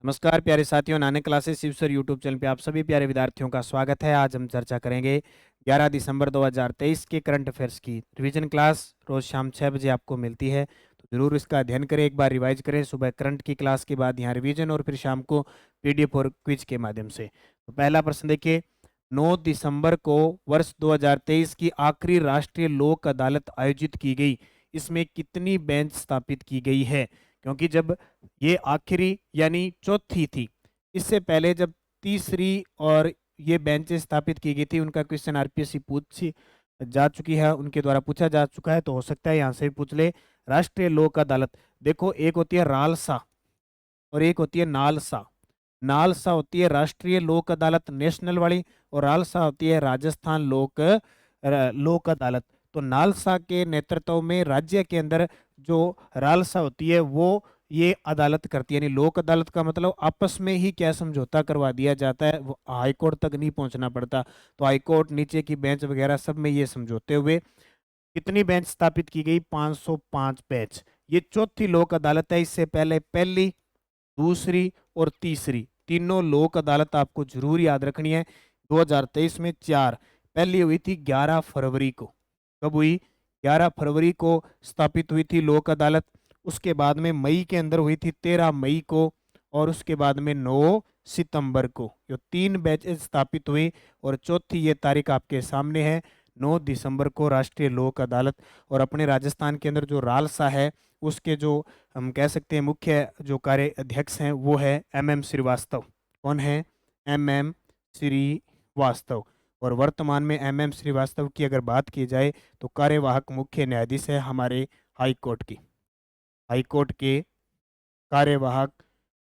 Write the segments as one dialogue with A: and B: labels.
A: नमस्कार प्यारे साथियों, Nanak classes Shiv sir YouTube channel पे आप सभी प्यारे विद्यार्थियों का स्वागत है। आज हम चर्चा करेंगे 11 दिसंबर 2023 के करंट अफेयर्स की। रिवीजन क्लास रोज शाम 6 बजे आपको मिलती है, तो जरूर इसका अध्ययन करें, एक बार रिवाइज करें। सुबह करंट की क्लास के बाद यहाँ रिवीजन और फिर शाम को पीडीएफ और क्विज के माध्यम से। तो पहला प्रश्न देखिए, 9 दिसंबर को वर्ष 2023 की आखिरी राष्ट्रीय लोक अदालत आयोजित की गई। इसमें कितनी बेंच स्थापित की गई है? क्योंकि जब ये आखिरी यानी चौथी थी, इससे पहले जब तीसरी और ये बेंचेस स्थापित की गई थी, उनका क्वेश्चन आरपीएससी पूछी जा चुकी है, उनके द्वारा पूछा जा चुका है, तो हो सकता है यहाँ से भी पूछ ले। राष्ट्रीय लोक अदालत देखो, एक होती है रालसा और एक होती है नालसा। नालसा होती है राष्ट्रीय लोक अदालत नेशनल वाली, और रालसा होती है राजस्थान लोक अदालत। तो नालसा के नेतृत्व में राज्य के अंदर जो रालसा होती है वो ये अदालत करती है। यानी लोक अदालत का मतलब आपस में ही क्या समझौता करवा दिया जाता है, वो हाई कोर्ट तक नहीं पहुंचना पड़ता। तो हाई कोर्ट, नीचे की बेंच वगैरह सब में ये समझौते हुए कितनी बेंच स्थापित की गई? 505 बेंच। ये चौथी लोक अदालत है। इससे पहले पहली, दूसरी और तीसरी तीनों लोक अदालत आपको जरूर याद रखनी है। 2023 में चार। पहली हुई थी 11 फरवरी को। कब हुई? 11 फरवरी को स्थापित हुई थी लोक अदालत। उसके बाद में मई के अंदर हुई थी 13 मई को, और उसके बाद में 9 सितंबर को। ये तीन बैचेस स्थापित हुई, और चौथी ये तारीख आपके सामने है, 9 दिसंबर को राष्ट्रीय लोक अदालत। और अपने राजस्थान के अंदर जो रालसा है, उसके जो हम कह सकते हैं मुख्य जो कार्य अध्यक्ष हैं वो है एमएम श्रीवास्तव। कौन है? एमएम श्रीवास्तव। और वर्तमान में एमएम श्रीवास्तव की अगर बात की जाए तो कार्यवाहक मुख्य न्यायाधीश है हमारे हाई कोर्ट की। हाई कोर्ट के कार्यवाहक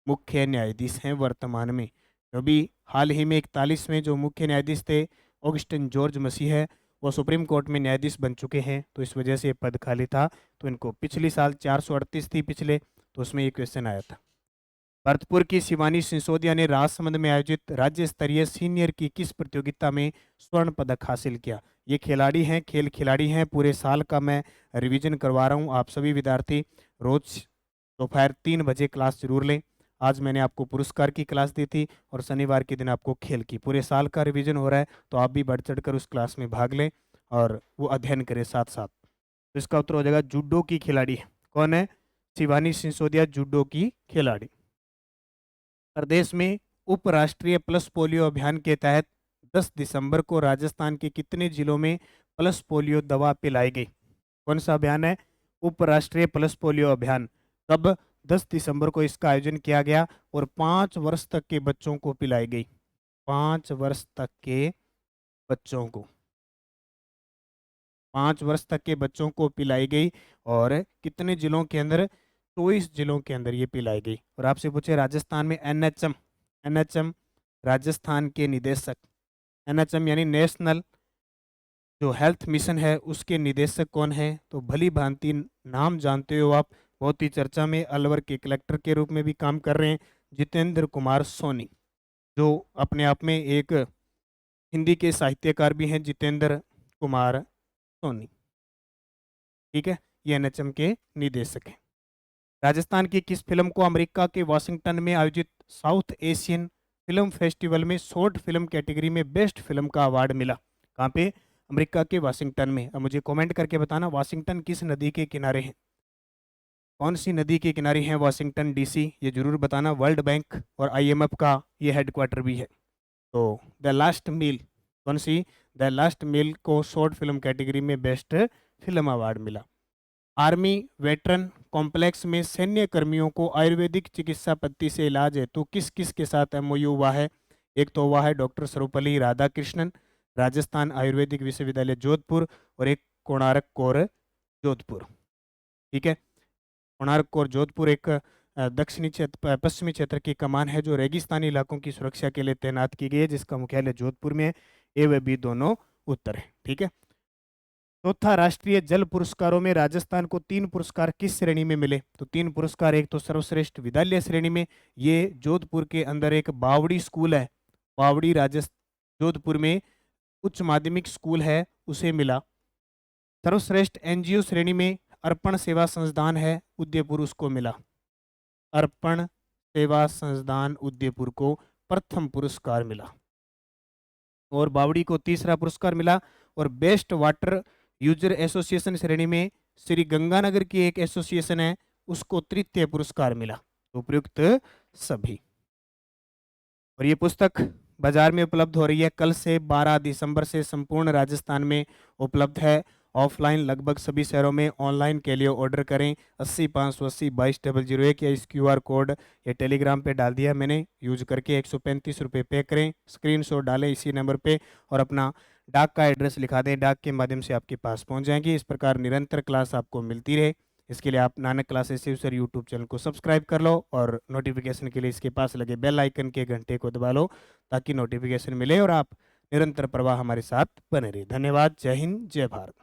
A: मुख्य न्यायाधीश हैं वर्तमान में। अभी हाल ही में 41वें जो मुख्य न्यायाधीश थे, ऑगस्टिन जॉर्ज मसीह है, वो सुप्रीम कोर्ट में न्यायाधीश बन चुके हैं, तो इस वजह से ये पद खाली था। तो इनको पिछली साल 438 थी पिछले, तो उसमें ये क्वेश्चन आया था। भरतपुर की शिवानी सिसोदिया ने राजसमंद में आयोजित राज्य स्तरीय सीनियर की किस प्रतियोगिता में स्वर्ण पदक हासिल किया? ये खिलाड़ी हैं, खेल खिलाड़ी हैं। पूरे साल का मैं रिवीजन करवा रहा हूँ। आप सभी विद्यार्थी रोज दोपहर 3 बजे क्लास जरूर लें। आज मैंने आपको पुरस्कार की क्लास दी थी, और शनिवार के दिन आपको खेल की। पूरे साल का रिवीजन हो रहा है, तो आप भी बढ़ चढ़कर उस क्लास में भाग लें और वो अध्ययन करें साथ साथ। तो इसका उत्तर हो जाएगा जूडो की खिलाड़ी। कौन है? शिवानी सिसोदिया जूडो की खिलाड़ी। प्रदेश में उपराष्ट्रीय प्लस पोलियो अभियान के तहत 10 दिसंबर को राजस्थान के कितने जिलों में प्लस पोलियो दवा पिलाई गई? कौन सा अभियान है? उपराष्ट्रीय प्लस पोलियो अभियान। कब? 10 दिसंबर को इसका आयोजन किया गया, और 5 वर्ष तक के बच्चों को पिलाई गई। 5 वर्ष तक के बच्चों को, 5 वर्ष तक के बच्चों को पिलाई गई। और कितने जिलों के अंदर? 24 जिलों के अंदर ये पिलाई गई। और आपसे पूछे राजस्थान में एनएचएम, एनएचएम राजस्थान के निदेशक, एनएचएम यानी नेशनल जो हेल्थ मिशन है उसके निदेशक कौन है? तो भली भांति नाम जानते हो आप, बहुत ही चर्चा में, अलवर के कलेक्टर के रूप में भी काम कर रहे हैं, जितेंद्र कुमार सोनी, जो अपने आप में एक हिंदी के साहित्यकार भी हैं, जितेंद्र कुमार सोनी। ठीक है, ये एनएचएम के निदेशक हैं। राजस्थान की किस फिल्म को अमेरिका के वाशिंगटन में आयोजित साउथ एशियन फिल्म फेस्टिवल में शॉर्ट फिल्म कैटेगरी में बेस्ट फिल्म का अवार्ड मिला? कहाँ पे? अमेरिका के वाशिंगटन में। अब मुझे कमेंट करके बताना वाशिंगटन किस नदी के किनारे है? कौन सी नदी के किनारे है वाशिंगटन डीसी? ये जरूर बताना। वर्ल्ड बैंक और आईएमएफ का ये हेडक्वार्टर भी है। तो द लास्ट मील, कौन सी? द लास्ट मील को शॉर्ट फिल्म कैटेगरी में बेस्ट फिल्म अवार्ड मिला। आर्मी वेटरन कॉम्प्लेक्स में सैन्य कर्मियों को आयुर्वेदिक चिकित्सा पद्धति से इलाज हेतु किस किस के साथ एमओयू हुआ है? एक तो हुआ है डॉक्टर सर्वपल्ली राधाकृष्णन, राजस्थान आयुर्वेदिक विश्वविद्यालय जोधपुर, और एक कोणार्क कौर जोधपुर। ठीक है, कोणार्क और जोधपुर एक दक्षिणी क्षेत्र पश्चिमी क्षेत्र की कमान है जो रेगिस्तानी इलाकों की सुरक्षा के लिए तैनात की गई है, जिसका मुख्यालय जोधपुर में है। ए व बी दोनों उत्तर है। ठीक है। चौथा राष्ट्रीय जल पुरस्कारों में राजस्थान को 3 पुरस्कार किस श्रेणी में मिले? तो 3 पुरस्कार, एक तो सर्वश्रेष्ठ विद्यालय श्रेणी में, ये जोधपुर के अंदर एक बावड़ी स्कूल है, बावड़ी राजस्थान जोधपुर में उच्च माध्यमिक स्कूल है, उसे मिला। सर्वश्रेष्ठ एनजीओ श्रेणी में अर्पण सेवा संस्थान है उदयपुर, उसको मिला। अर्पण सेवा संस्थान उदयपुर को प्रथम पुरस्कार मिला और बावड़ी को तीसरा पुरस्कार मिला। और बेस्ट वाटर यूजर एसोसिएशन श्रेणी में श्री गंगानगर की एक एसोसिएशन है, उसको तृतीय पुरस्कार मिला। उपयुक्त सभी। और ये पुस्तक बाजार में उपलब्ध हो रही है, कल से 12 दिसंबर से संपूर्ण राजस्थान में उपलब्ध है। ऑफलाइन लगभग सभी शहरों में, ऑनलाइन के लिए ऑर्डर करें 80 580 22 001 या इस क्यूआर कोड ये टेलीग्राम पे डाल दिया मैंने, यूज करके 135 रुपये पे करें, स्क्रीनशॉट डालें इसी नंबर पे और अपना डाक का एड्रेस लिखा दें, डाक के माध्यम से आपके पास पहुंच जाएंगी। इस प्रकार निरंतर क्लास आपको मिलती रहे, इसके लिए आप Nanak classes Shiv sir YouTube channel को सब्सक्राइब कर लो और नोटिफिकेशन के लिए इसके पास लगे बेल आइकन के घंटे को दबा लो ताकि नोटिफिकेशन मिले और आप निरंतर प्रवाह हमारे साथ बने रहे। धन्यवाद। जय हिंद, जय भारत।